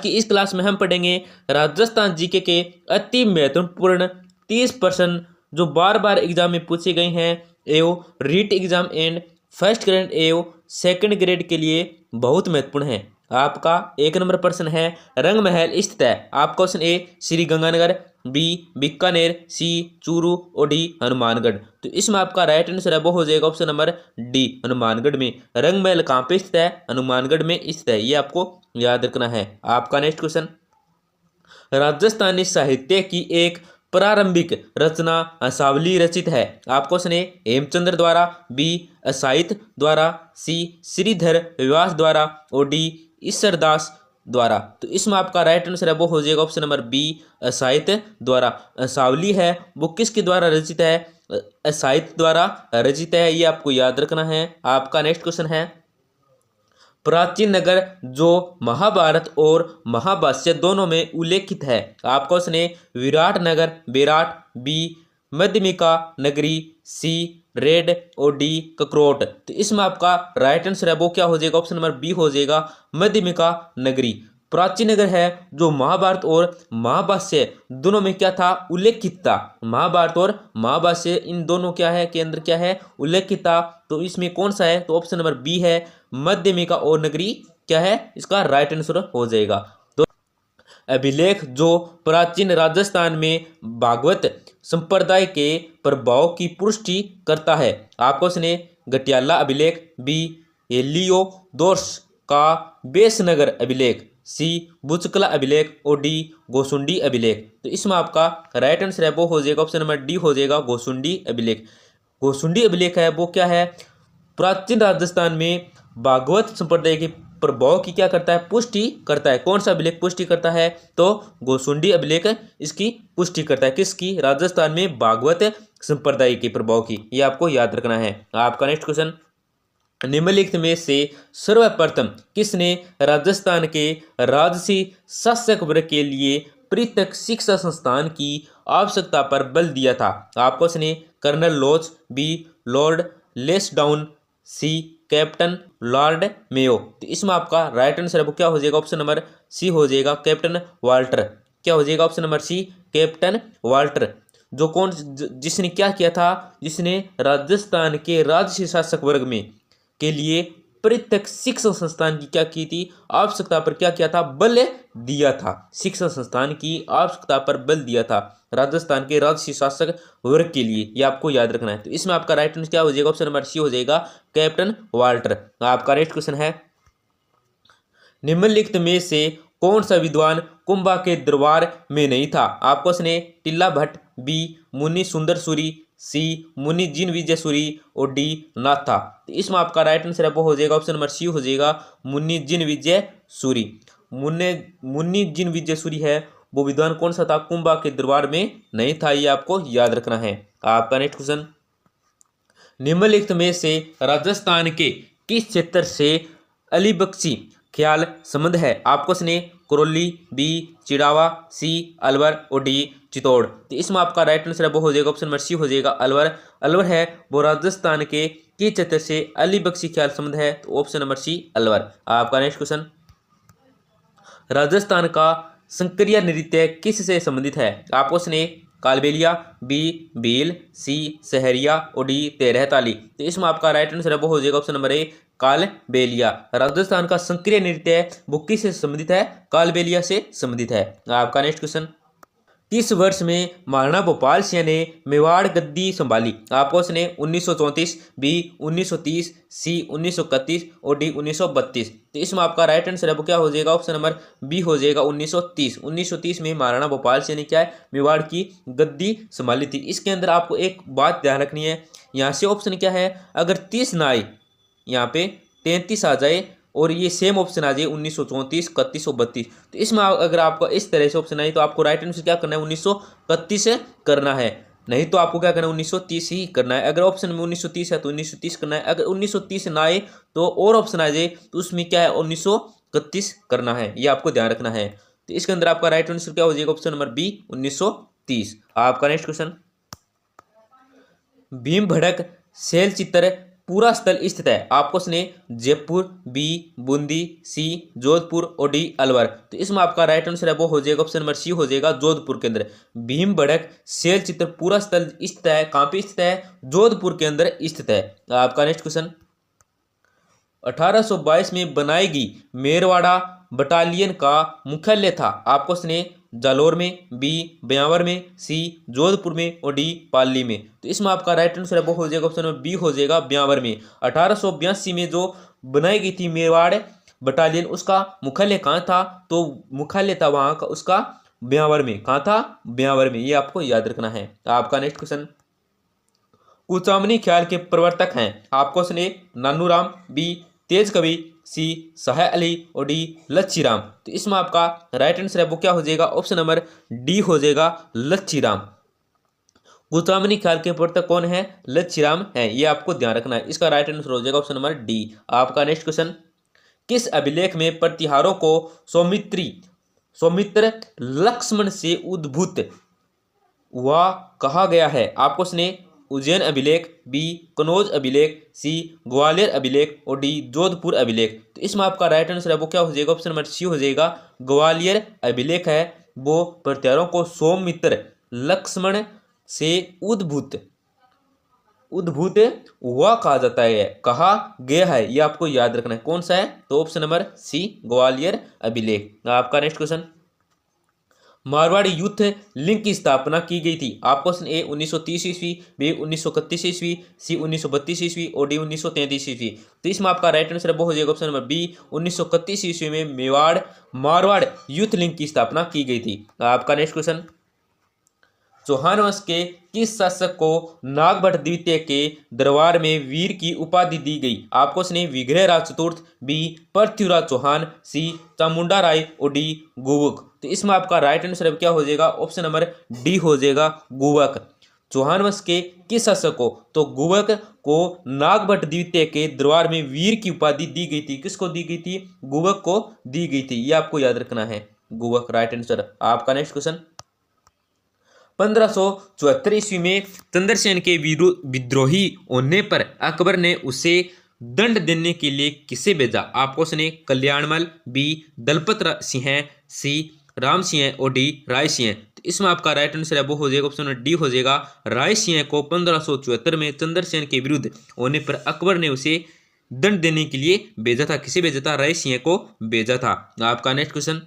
की इस क्लास में हम पढ़ेंगे राजस्थान जीके के अति महत्वपूर्ण 30 प्रश्न जो बार बार एग्जाम में पूछे गए हैं एवं REET exam and first grade एवं सेकंड ग्रेड के लिए बहुत महत्वपूर्ण है। आपका 1 नंबर प्रश्न है रंग महल स्थित है। आपका option A Sri Ganganagar, B Bikaner, C Churu और डी हनुमानगढ़। तो इसमें आपका राइट आंसर है वो हो जाएगा ऑप्शन नंबर डी हनुमानगढ़ में। रंग महल कहाँ पे स्थित है? हनुमानगढ़ में स्थित है, ये आपको याद रखना है। आपका नेक्स्ट क्वेश्चन, राजस्थानी साहित्य की एक प्रारंभिक रचना हंसावली रचित है। आपको सुने हेमचंद्र द्वारा, बी असाहित द्वारा, सी श्रीधर व्यास द्वारा और डी ईश्वरदास द्वारा। तो इसमें आपका राइट आंसर है वो हो जाएगा ऑप्शन नंबर बी असाहित द्वारा। हंसावली है वो किसके द्वारा रचित है? असाहित द्वारा रचित है, ये आपको याद रखना है। आपका नेक्स्ट क्वेश्चन है, प्राचीन नगर जो महाभारत और महाभाष्य दोनों में उल्लेखित है। आपको उसने विराट नगर, विराट, बी मध्यमिका नगरी, सी रेड और डी ककरोट। तो इसमें आपका राइट आंसर है वो क्या हो जाएगा? ऑप्शन नंबर बी हो जाएगा मध्यमिका नगरी। प्राचीन नगर है जो महाभारत और महाभाष्य दोनों में क्या था? उल्लेखित था। महाभारत और महाभाष्य इन दोनों क्या है के अंदर क्या है? उल्लेखित था। तो इसमें कौन सा है? तो ऑप्शन नंबर बी है मध्यमिका और नगरी क्या है? इसका राइट आंसर हो जाएगा। तो अभिलेख जो प्राचीन राजस्थान में भागवत संप्रदाय के प्रभाव की पुष्टि करता है। आपको उसने गटियाला अभिलेख, बी हेलियोडोरस का बेसनगर अभिलेख, सी बुचकला अभिलेख और डी गोसुंडी अभिलेख। तो इसमें आपका राइट आंसर है वो हो जाएगा ऑप्शन नंबर डी हो जाएगा गोसुंडी अभिलेख। गोसुंडी अभिलेख है वो क्या है? प्राचीन राजस्थान में भागवत संप्रदाय के प्रभाव की क्या करता है? पुष्टि करता है। कौन सा अभिलेख पुष्टि करता है? तो गोसुंडी अभिलेख इसकी पुष्टि करता है। किसकी? राजस्थान में भागवत संप्रदाय के प्रभाव की, ये आपको याद रखना है। आपका नेक्स्ट क्वेश्चन, निम्नलिखित में से सर्वप्रथम किसने राजस्थान के राजसी शासक वर्ग के लिए पृथक शिक्षा संस्थान की आवश्यकता पर बल दिया था? आपको उसने कर्नल लॉज, बी लॉर्ड लेसडाउन, सी कैप्टन लॉर्ड मेयो। तो इसमें आपका राइट आंसर है वो क्या हो जाएगा? ऑप्शन नंबर सी हो जाएगा कैप्टन वाल्टर। क्या हो जाएगा? Option number C captain Walter. जो कौन जिसने क्या किया था? जिसने राजस्थान के राजसी शासक वर्ग में के लिए पृथक शिक्षण संस्थान की क्या की थी? आवश्यकता पर क्या किया था? बल दिया था। शिक्षण संस्थान की आवश्यकता पर बल दिया था राजस्थान के राजसी शासक वर्ग के लिए, ये आपको याद रखना है। तो इसमें आपका राइट आंसर क्या हो जाएगा? ऑप्शन नंबर सी हो जाएगा कैप्टन वाल्टर। आपका नेक्स्ट क्वेश्चन है, निम्नलिखित में से कौन सा विद्वान कुंभा के दरबार में नहीं था? आपको उसने टिल्ला भट्ट, बी मुनि सुंदर सूरी, सी मुनि जिन विजय सूरी और डी नाथ था। तो इसमें आपका राइट आंसर है वो हो जाएगा ऑप्शन नंबर सी हो जाएगा मुनि जिन विजय सूरी। मुनि जिन विजय सूरी है वो विद्वान कौन सा था? कुंभा के दरबार में नहीं था, ये आपको याद रखना है। आपका नेक्स्ट क्वेश्चन, निम्नलिखित में से राजस्थान के किस क्षेत्र से अलीबख्शी ख्याल संबंध है? आपको सुने करौली, बी चिड़ावा, सी अलवर और डी चित्तौड़। तो इसमें आपका राइट आंसर है वो हो जाएगा ऑप्शन नंबर सी हो जाएगा अलवर। अलवर है वो राजस्थान के किस क्षेत्र से अलीबख्शी ख्याल संबंध है? तो ऑप्शन नंबर सी अलवर। आपका नेक्स्ट क्वेश्चन, राजस्थान का संक्रिय नृत्य किस से संबंधित है? आपको सुने कालबेलिया, बी भील, सी सहरिया और डी तेरह ताली। तो इसमें आपका राइट आंसर है वो हो जाएगा option number A Kalbelia. Rajasthan का संक्रिय नृत्य है वो किस से संबंधित है? कालबेलिया से संबंधित है। आपका नेक्स्ट क्वेश्चन, किस वर्ष में महाराणा भोपाल सिंह ने मेवाड़ गद्दी संभाली? आपको उसने 1934, बी 1930, सी 1931 और डी 1932। तो इसमें आपका राइट आंसर है वो क्या हो जाएगा? ऑप्शन नंबर बी हो जाएगा 1930। 1930 में महाराणा भोपाल सिंह ने क्या है? मेवाड़ की गद्दी संभाली थी। इसके अंदर आपको एक बात ध्यान रखनी है, यहाँ से ऑप्शन क्या है? अगर 30 ना आए यहाँ पे 33 आ जाए और ये सेम ऑप्शन आ जाए 1934, 31 और 32। तो इसमें अगर आपको इस तरह से ऑप्शन आए तो आपको राइट आंसर क्या करना है? 1931 करना है, नहीं तो आपको क्या करना है? 1930 ही करना है। अगर ऑप्शन में 1930 है तो 1930 करना है। अगर 1930 ना आए तो और ऑप्शन आ जाए तो उसमें क्या है? 1931 करना है, ये आपको ध्यान रखना है। तो इसके अंदर आपका राइट आंसर क्या हो जाएगा? Option number B 1930। आपका नेक्स्ट क्वेश्चन, भीम भड़क शैल चित्र पूरा स्थल स्थित है? आपको सुने जयपुर, बी बूंदी, सी जोधपुर और डी अलवर। तो इसमें आपका राइट आंसर है वो हो जाएगा ऑप्शन नंबर सी हो जाएगा जोधपुर के अंदर। भीम बड़क शैल चित्र पूरा स्थल स्थित है, कहाँ पे स्थित है? जोधपुर के अंदर स्थित है। आपका नेक्स्ट क्वेश्चन, 1822 में बनाई गई मेरवाड़ा बटालियन का मुख्यालय था? आपको सुने जालोर में, बी ब्यावर में, सी जोधपुर में और डी पाली में। तो इसमें आपका राइट आंसर है वो हो जाएगा ऑप्शन नंबर बी हो जाएगा ब्यावर में। 1882 में जो बनाई गई थी मेरवाड़ बटालियन, उसका मुख्यालय कहाँ था? तो मुख्यालय था वहां का उसका ब्यावर में। कहाँ था? ब्यावर में। ये आपको याद रखना है। आपका नेक्स्ट क्वेश्चन, कुचामनी ख्याल के प्रवर्तक हैं? आपको सुने नानूराम, बी तेज कवि, सी शाह अली और डी लच्छीराम। तो इसमें आपका राइट आंसर है वो क्या हो जाएगा? ऑप्शन नंबर डी हो जाएगा लच्छीराम। कुचामनी ख्याल के प्रवर्तक कौन है? लच्छीराम है। ये आपको ध्यान रखना है। इसका राइट आंसर हो जाएगा ऑप्शन नंबर डी। आपका नेक्स्ट क्वेश्चन, किस अभिलेख में प्रतिहारों को सौमित्र लक्ष्मण से उद्भूत वह कहा गया है? आपको सुने उज्जैन अभिलेख, बी कनौज अभिलेख, सी ग्वालियर अभिलेख और डी जोधपुर अभिलेख। तो इसमें आपका राइट आंसर है वो क्या हो जाएगा? ऑप्शन नंबर सी हो जाएगा ग्वालियर अभिलेख है वो प्रतिहारों को सौमित्र लक्ष्मण से उद्भूत हुआ कहा जाता है, कहा गया है। ये आपको याद रखना है। कौन सा है? तो ऑप्शन नंबर सी ग्वालियर अभिलेख। आपका next question, Marwari youth league की स्थापना की गई थी? आपको ऑप्शन ए 1930 ईस्वी, बी 1931 ईस्वी, सी 1932 ईस्वी और डी 1933 ईस्वी। तो इसमें आपका राइट आंसर वो हो जाएगा ऑप्शन नंबर बी 1931 ईस्वी में मारवाड़ यूथ लीग की स्थापना की गई थी। आपका नेक्स्ट क्वेश्चन, चौहान वंश के किस शासक को नागभट्ट द्वितीय के दरबार में वीर की उपाधि दी गई? आपको सुने विग्रहराज चतुर्थ, बी पृथ्वीराज चौहान, सी चामुंडा राय और डी गुवक। तो इसमें आपका राइट आंसर क्या हो जाएगा? ऑप्शन नंबर डी हो जाएगा गुवक। चौहान वंश के किस शासक को? तो गुवक को नागभट्ट द्वितीय के दरबार में वीर की उपाधि दी गई थी। किसको दी गई थी? गुवक को दी गई थी। ये आपको याद रखना है, गुवक राइट आंसर। आपका नेक्स्ट क्वेश्चन, 1574 ईस्वी में चंद्रसेन के विद्रोही होने पर अकबर ने उसे दंड देने के लिए किसे भेजा? आपको सुने कल्याणमल, बी दलपत सिंह, सी राम सिंह और डी राय सिंह। तो इसमें आपका राइट आंसर है वो हो जाएगा ऑप्शन डी हो जाएगा राय सिंह को 1574 में चंद्रसेन के विरुद्ध होने पर अकबर ने उसे दंड देने के लिए भेजा था। किसे भेजा था? राय सिंह को भेजा था। आपका नेक्स्ट क्वेश्चन,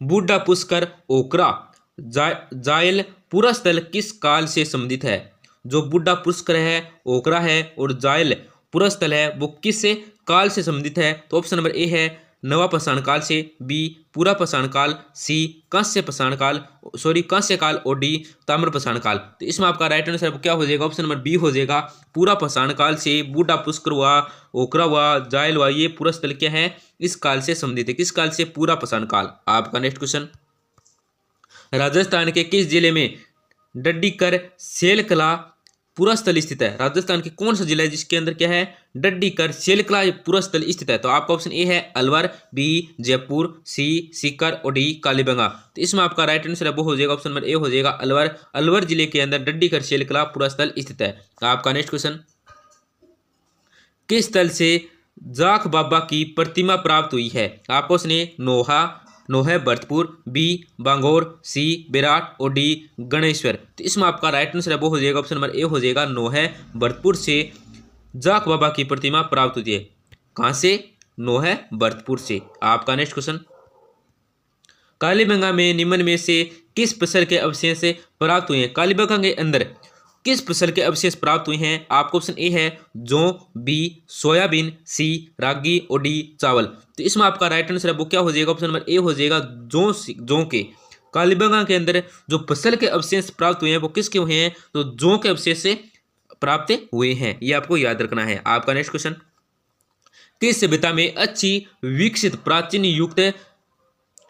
बूढ़ा पुष्कर ओकरा जायल पूरा स्थल किस काल से संबंधित है? जो बुड्ढा पुष्कर है, ओकरा है और जायल पूरा स्थल है वो किस काल से संबंधित है? तो ऑप्शन नंबर ए है नवा पाषाण काल से, बी पूरा पाषाण काल, सी कांस्य काल और डी ताम्र पाषाण काल। तो इसमें आपका राइट आंसर क्या हो जाएगा? ऑप्शन नंबर बी हो जाएगा पूरा पाषाण काल से। बूढ़ा पुष्कर हुआ, ओकरा हुआ, जायल हुआ, ये पूरा स्थल क्या है? इस काल से संबंधित है। किस काल से? पूरा पाषाण काल। आपका नेक्स्ट क्वेश्चन, राजस्थान के किस जिले में डड्डीकर शैलकला पूरा स्थल स्थित है? राजस्थान के कौन सा जिला है जिसके अंदर क्या है? डड्डीकर शैलकला पूरा स्थल स्थित है। तो आपका ऑप्शन ए है अलवर, बी जयपुर, सी सीकर और डी कालीबंगा। तो इसमें आपका राइट आंसर है वो हो जाएगा ऑप्शन नंबर ए हो जाएगा अलवर जिले के अंदर डड्डीकर शैलकला पूरा स्थल स्थित है। आपका नेक्स्ट क्वेश्चन, किस स्थल से जाख बाबा की प्रतिमा प्राप्त हुई है? आपको सुने नोहा भरतपुर, बी बांगोर, सी विराट और डी गणेश्वर। तो इसमें आपका राइट आंसर है वो हो जाएगा ऑप्शन नंबर ए हो जाएगा नोहा भरतपुर से जाख बाबा की प्रतिमा प्राप्त होती है। कहां से? नोहा भरतपुर से। आपका नेक्स्ट क्वेश्चन, कालीबंगा में निम्न में से किस फसल के अवशेष प्राप्त हुए हैं? कालीबंगा के अंदर किस फसल के अवशेष प्राप्त हुए हैं? आपको ऑप्शन ए है जौ, बी सोयाबीन, सी रागी और डी चावल। तो इसमें आपका राइट आंसर है वो क्या हो जाएगा? ऑप्शन नंबर ए हो जाएगा जौ के। कालीबंगा के अंदर जो फसल के अवशेष प्राप्त हुए हैं वो किसके हुए हैं? तो जौ के अवशेष से प्राप्त हुए हैं। ये आपको याद रखना है। आपका नेक्स्ट क्वेश्चन, किस सभ्यता में अच्छी विकसित प्राचीन युक्त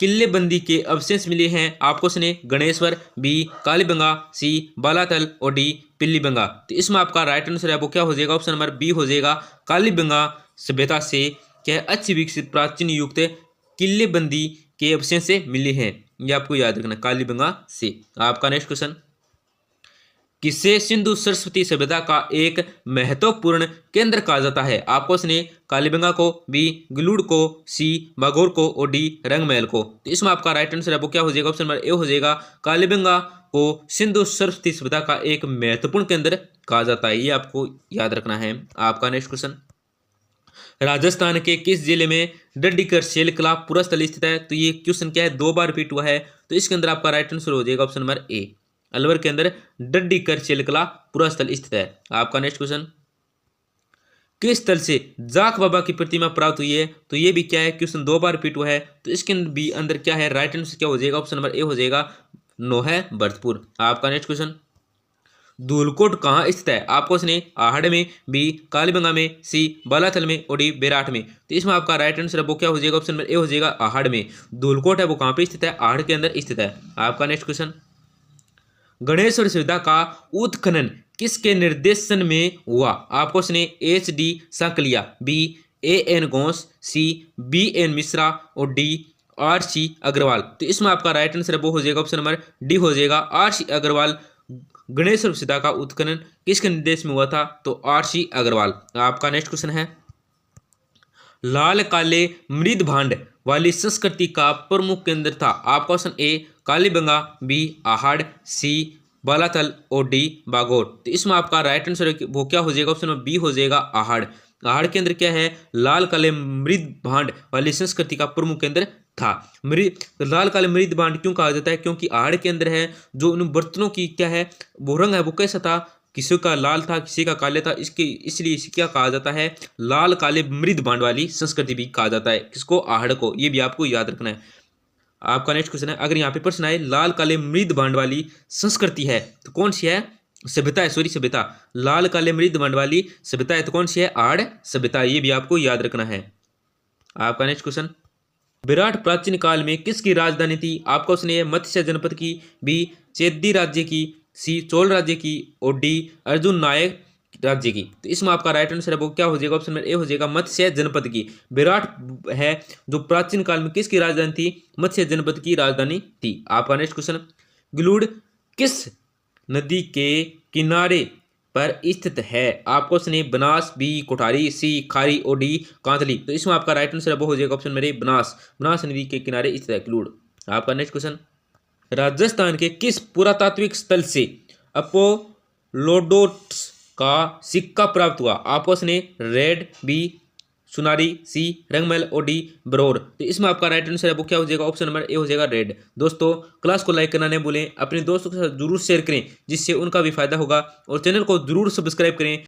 किल्लेबंदी के अवशेष मिले हैं? आपको सुने गणेश्वर, बी कालीबंगा, सी बालातल और डी पिल्लीबंगा। तो इसमें आपका राइट आंसर है वो क्या हो जाएगा? ऑप्शन नंबर बी हो जाएगा कालीबंगा सभ्यता से क्या अच्छी विकसित प्राचीन युक्त किल्लेबंदी के अवशेष से मिले हैं। ये आपको याद रखना, कालीबंगा से। आपका नेक्स्ट क्वेश्चन, किसे सिंधु सरस्वती सभ्यता का एक महत्वपूर्ण केंद्र कहा जाता है? आपको उसने कालीबंगा को, बी गलूड़ को, सी बागोर को और डी रंगमहल को। तो इसमें आपका राइट आंसर है वो क्या हो जाएगा? ऑप्शन नंबर ए हो जाएगा, कालीबंगा को सिंधु सरस्वती सभ्यता का एक महत्वपूर्ण केंद्र कहा जाता है। ये आपको याद रखना है। आपका नेक्स्ट क्वेश्चन, राजस्थान के किस जिले में डड्डीकर शैलकला पूरा स्थल स्थित है? तो ये क्वेश्चन क्या है, 2 बार रिपीट हुआ है। तो इसके अंदर आपका राइट आंसर हो जाएगा ऑप्शन नंबर ए, अलवर के अंदर डड्डीकर शैलकला पूरा स्थल स्थित है। आपका नेक्स्ट क्वेश्चन, किस स्थल से जाख बाबा की प्रतिमा प्राप्त हुई है? तो ये भी क्या है, क्वेश्चन 2 बार रिपीट हुआ है। तो इसके भी अंदर क्या है, राइट आंसर क्या हो जाएगा? ऑप्शन नंबर ए हो जाएगा, नोहै भरतपुर। आपका नेक्स्ट क्वेश्चन, धूलकोट कहाँ स्थित है? आपको उसने आहड़ में, बी कालीबंगा में, सी बालाथल में और डी बेराट में। तो इसमें आपका राइट आंसर है वो क्या हो जाएगा? ऑप्शन नंबर ए हो जाएगा, आहड़ में। धूलकोट है वो कहाँ पे स्थित है? आहड़ के अंदर स्थित है। आपका नेक्स्ट क्वेश्चन, गणेश्वर सुविधा का उत्खनन किसके निर्देशन में हुआ? आपको उसने H D Sankalia, B A N Ghosh, C B N Mishra और डी आर सी अग्रवाल। तो इसमें आपका राइट आंसर है वो हो जाएगा, ऑप्शन नंबर डी हो जाएगा, आर सी अग्रवाल। गणेश्वर सुविधा का उत्खनन किसके निर्देश में हुआ था? तो आर सी अग्रवाल। आपका नेक्स्ट क्वेश्चन है, लाल काले मृद भांड वाली संस्कृति का प्रमुख केंद्र था। आपका option A Kalibangan, B Ahar, C Balathal और डी बागोर। तो इसमें आपका राइट आंसर वो क्या हो जाएगा? ऑप्शन नंबर बी हो जाएगा, आहड़। आहड़ के अंदर क्या है, लाल काले मृद भांड वाली संस्कृति का प्रमुख केंद्र था। लाल काले मृद भांड क्यों कहा जाता है? क्योंकि आहड़ के अंदर है जो उन बर्तनों की क्या है वो रंग है वो कैसा था, किसी का लाल था किसी का काले था, इसके इसलिए इसे क्या कहा जाता है, लाल काले मृद भांड वाली संस्कृति भी कहा जाता है। किसको? आहड़ को। ये भी आपको याद रखना है। आपका नेक्स्ट क्वेश्चन है, अगर यहाँ पे प्रश्न आए लाल काले मृद भांड वाली संस्कृति है तो कौन सी है? सभ्यता है, सॉरी सभ्यता। लाल काले मृद भांड वाली सभ्यता है तो कौन सी है? आहड़ सभ्यता। ये भी आपको याद रखना है। आपका नेक्स्ट क्वेश्चन, विराट प्राचीन काल में किसकी राजधानी थी? आपका ऑप्शन ए मत्स्य जनपद की, बी चेदी राज्य की, सी चोल राज्य की और डी अर्जुन नायक राज्य की। तो इसमें आपका राइट आंसर है वो क्या हो जाएगा? ऑप्शन नंबर ए हो जाएगा, मत्स्य जनपद की। विराट है जो प्राचीन काल में किसकी राजधानी थी? मत्स्य जनपद की राजधानी थी। आपका नेक्स्ट क्वेश्चन, गलूड़ किस नदी के किनारे पर स्थित है? आपको उसने बनास, बी कोठारी, सी खारी और डी कांतली। तो इसमें आपका राइट आंसर वो हो जाएगा ऑप्शन मेरे बनास। बनास नदी के किनारे स्थित है गलूड़। आपका नेक्स्ट क्वेश्चन, राजस्थान के किस पुरातात्विक स्थल से अपोलोडोट्स का सिक्का प्राप्त हुआ? आपको उसने रेड, बी सुनारी, सी रंगमहल और डी बरौर। तो इसमें आपका राइट आंसर है वो क्या हो जाएगा? ऑप्शन नंबर ए हो जाएगा, रेड। दोस्तों क्लास को लाइक करना नहीं भूलें, अपने दोस्तों के साथ जरूर शेयर करें जिससे उनका भी फायदा होगा और चैनल को जरूर सब्सक्राइब करें।